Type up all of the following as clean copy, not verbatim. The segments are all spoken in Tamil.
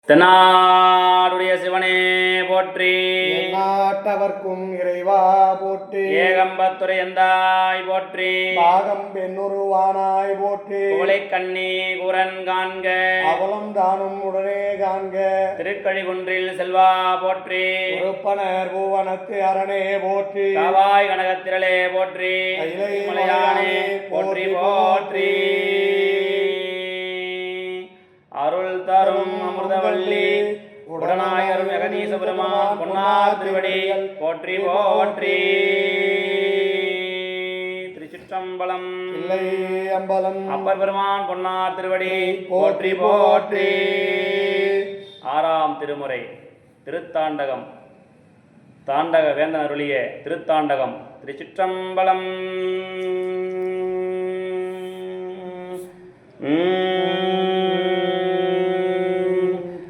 தென்னாடுடைய சிவனே போற்றி, நாட்டவர்க்கும் இறைவா போற்றி, ஏகம்பத்துரை எந்தாய் போற்றி, பாகம் பெண்ணுருவானாய் போற்றி, குவளை கண்ணி கூரன் காண்க, அவலம் தானும் உடனே காண்க, திருக்கழிகுன்றில் செல்வா போற்றி, உறுப்பனர் பூவனத்து அரணே போற்றி, காவாய் கனகத்திரளே போற்றி, மலையானே போற்றி போற்றி. அருள் தரும் அமிர்தவல்லி உடனாயரும் ஜெகதீச பெருமான் பொன்னார் திருவடி போற்றி போற்றி. திருச்சிற்றம்பலம். இல்லை அம்பலம் அப்பர் பெருமான் பொன்னார் திருவடி போற்றி போற்றி. ஆறாம் திருமுறை திருத்தாண்டகம். தாண்டக வேந்தன் அருளிய திருத்தாண்டகம். திருச்சிற்றம்பலம்.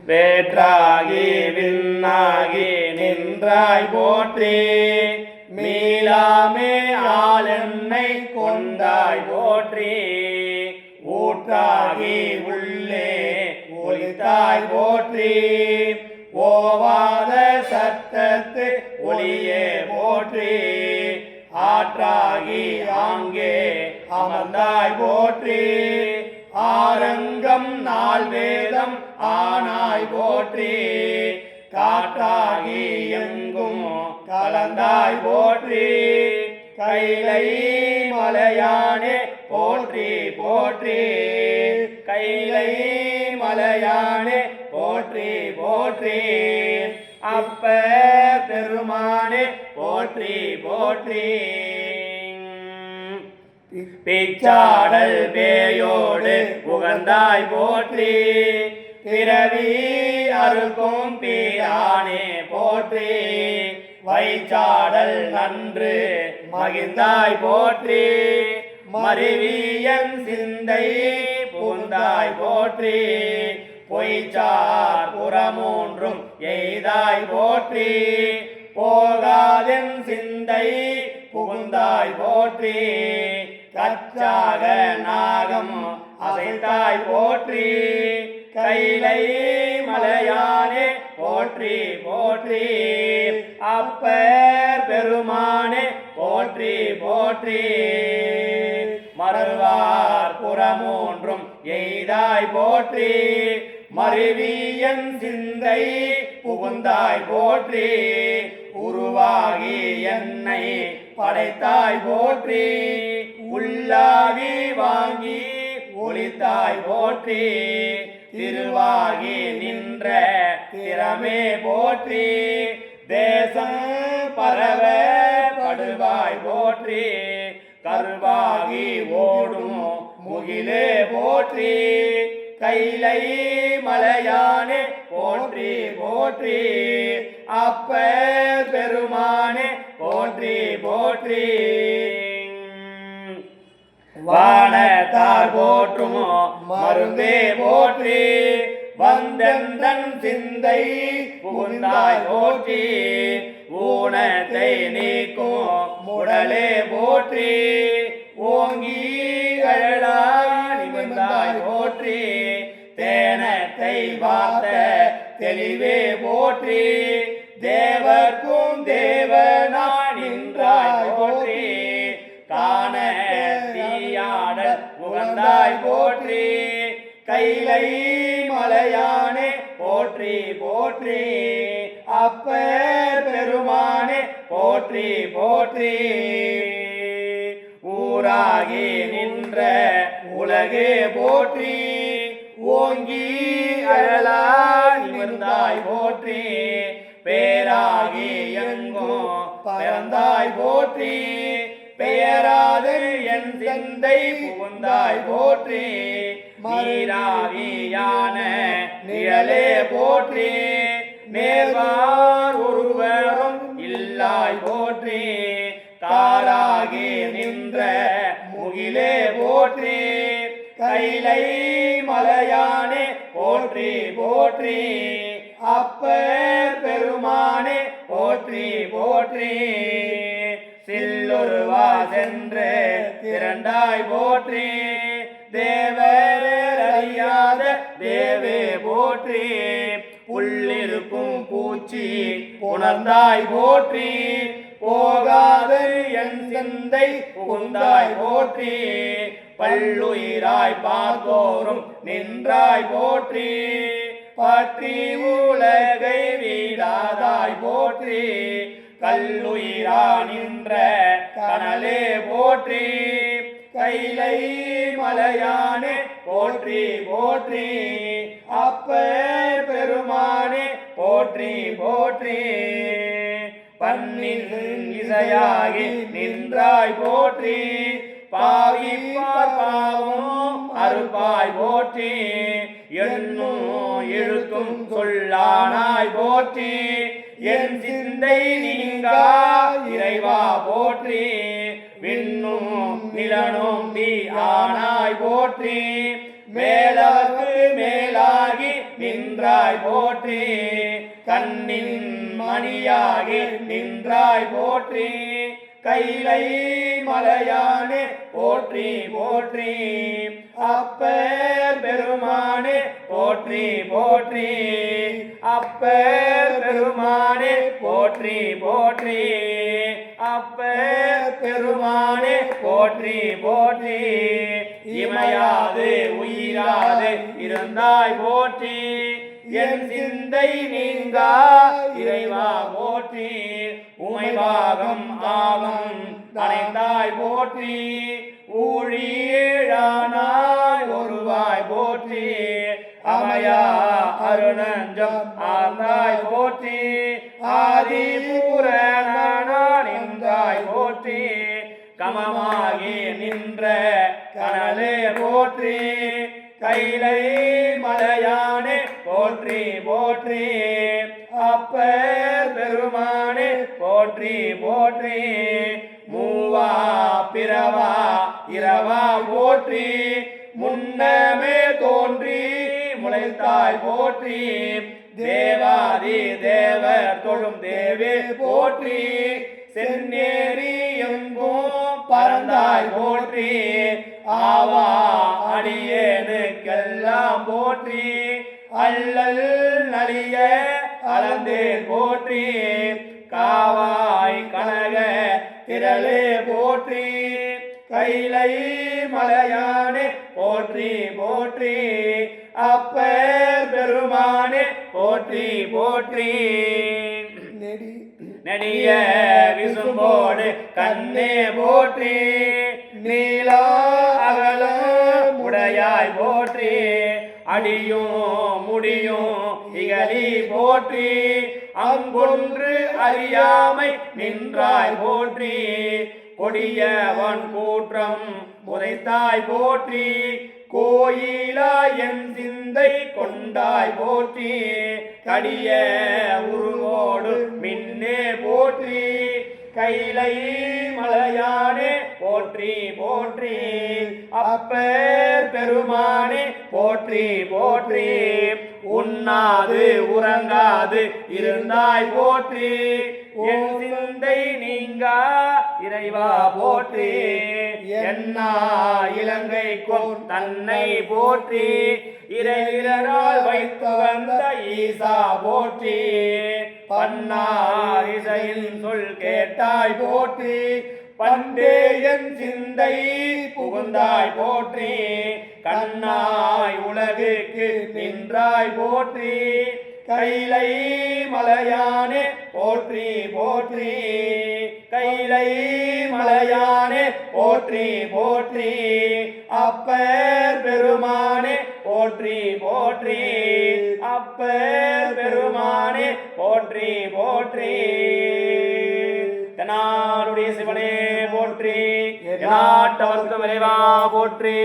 வேற்றாகி விண்ணாகி நின்றாய் போற்றி, மீளாமே ஆளென்னை கொண்டாய் போற்றி, ஊற்றாகி உள்ளே ஒளித்தாய் போற்றி, ஓவாத சத்தத்து ஒளியே போற்றி, ஆற்றாகி ஆங்கே அமர்ந்தாய் போற்றி, ஆரங்கம் நால் வேதம் ஆனாய் போற்றி, காற்றாகி எங்கும் கலந்தாய் போற்றி, கைலை மலையானே போற்றி போற்றி, கைலை மலையானே போற்றி போற்றி, அப்ப பெருமானே போற்றி போற்றி, பிச்சாடல் பேயோடு உகந்தாய் போற்றி, பிறவி அருக்கும் பிரானே போற்றி, வைச்சாடல் நன்று மகிழ்ந்தாய் போற்றி, மருவியன் சிந்தை பூந்தாய் போற்றி, பொய்ச்சார் புறமூன்றும் எய்தாய் போற்றி, போகாதென் சிந்தை புகுந்தாய் போற்றி, கச்சாக நாகம் அசைத்தாய் போற்றி, கைலை மலையானே போற்றி போற்றி, அப்பர் பெருமானே போற்றி போற்றி, மறுவார் புறமூன்றும் எய்தாய் போற்றி, மருவியன் சிந்தை புகுந்தாய் போற்றி, உருவாகி என்னை படைத்தாய் போற்றி, உள்ளாவி வாங்கி ஒளித்தாய் போற்றி, திருவாகி நின்ற திறமே போற்றி, தேசம் பரவ படுவாய் போற்றி, கருவாகி ஓடும் முகிலே போற்றி, கைலை மலையானே போற்றி போற்றி, அப்பர் பெருமானே போற்றி போற்றி, வானத்தார் போற்றுமோ மருந்தே போற்றி, வந்தந்தன் சிந்தை புகுந்தாய் போற்றி, ஊனத்தை நீக்கும் முடலே போற்றி, ஓங்கி அழலாய் நிமிர்ந்தாய் போற்றி, தேனத்தை வார்த்த தெளிவே போற்றி, தேவர்க்கும் தேவனாய் நின்றாய் போற்றி, காண தீயாடல் உகந்தாய் போற்றி, கைலை மலையானே போற்றி போற்றி, அப்பர் பெருமானே போற்றி போற்றி, ஊராகி நின்ற உலகே போற்றி, ஓங்கி அழலாய் நிமிர்ந்தாய் போற்றி, பேராகி எங்கும் பறந்தாய் போற்றி, பெயராது என் சிந்தை புகுந்தாய் போற்றி, நீராவியான நிழலே போற்றி, நேர்வார் ஒருவரும் இல்லாய் போற்றி, காராகி நின்ற முகிலே போற்றி, கைலை மலையானே போற்றி போற்றி, அப்பர் பெருமானே போற்றி போற்றி, சில்லுருவா சென்று திரண்டாய் போற்றி, தேவரறியாத தேவே போற்றி. போற்றி புள்ளிருக்கும் பூச்சி உணர்ந்தாய் போற்றி போகாது என் சிந்தை புகுந்தாய் போற்றி பல்லுயிராய் பார்த்தோறும் நின்றாய் போற்றி பற்றி உலகை வீடாதாய் போற்றி கல்லுயிரா நின்ற கனலே போற்றி கைலை மலையானே போற்றி போற்றி அப்பர் பெருமானே போற்றி போற்றி பன்னின் இசையாகி நின்றாய் போற்றி பாவிப்பார் பாவம் அறுப்பாய் போற்றி என்னும் எழுத்தும் சொல்லானாய் போற்றி என் சிந்தை நீங்கா இறைவா போற்றி விண்ணும் நிலனும் நீ ஆனாய் போற்றி மேலவர்க்கு மேலாகி நின்றாய் போற்றி கண்ணின் மணியாகி நின்றாய் போற்றி கைலை மலையானே போற்றி போற்றி அப்பர் பெருமானே போற்றி போற்றி அப்பர் பெருமானே போற்றி போற்றி அப்பர் பெருமானே போற்றி போற்றி இமையாது உயிராது இருந்தாய் போற்றி என் சிந்தை நீங்கா இறைவா போற்றி உமைவாகம் ஆகம் அனைத்தாய் போற்றி ஊழியேழானாய் ஒருவாய் போற்றி அமையா அருணஞ்சம் ஆந்தாய் போற்றி ஆதி பூரணனாய் நின்றாய் போற்றி கமமாகி நின்ற கனலே போற்றி கைலை மலையானே போற்றி போற்றி அப்பர் பெருமானே போற்றி போற்றி மூவா பிறவா இரவா போற்றி முன்னமே தோன்றி முளைத்தாய் போற்றி தேவாதி தேவர் தொழும் தேவே போற்றி சென்னேறி எங்கும் பறந்தாய் போற்றி ஆவா அடியேனுக்கெல்லாம் போற்றி அல்லல் நலிய அளந்தேன் போற்றி காவாய் கனக திரளே போற்றி கைலை மலையானே போற்றி போற்றி அப்பர் பெருமானே போற்றி போற்றி நெடிய விசும்போடு கண்ணே போற்றி நீலா அகலம் உடையாய் போற்றி அடியும் முடியும் இகழி போற்றி அங்கொன்று அறியாமை நின்றாய் போற்றி கொடியவன் கூற்றம் உதைத்தாய் போற்றி கோயிலா என் சிந்தை கொண்டாய் போற்றி கடிய உருவோடு மின்னே போற்றி கைலை மலையானே போற்றி போற்றி அப்பர் பெருமானே போற்றி போற்றி உண்ணாது உறங்காது இருந்தாய் போற்றி என் சிந்தை நீங்கா இறைவா போற்றி என்னா இலங்கைக்கும் தன்னை போற்றி இறையிலரால் வைத்து வந்த ஈசா போற்றி பன்னார் இசையின் சொல் கேட்டாய் போற்றி பண்டே என் சிந்தை புகுந்தாய் போற்றி கண்ணாய் உலகுக்கு நின்றாய் போற்றி கைலை மலையானே போற்றி போற்றி கைலை மலையானே போற்றி போற்றி அப்பர் பெருமானே போற்றி போற்றி அப்பர் பெருமானே போற்றி போற்றி தென்னாடுடைய சிவனே போற்றி நாட்டவர்க்கு விரைவா போற்றி.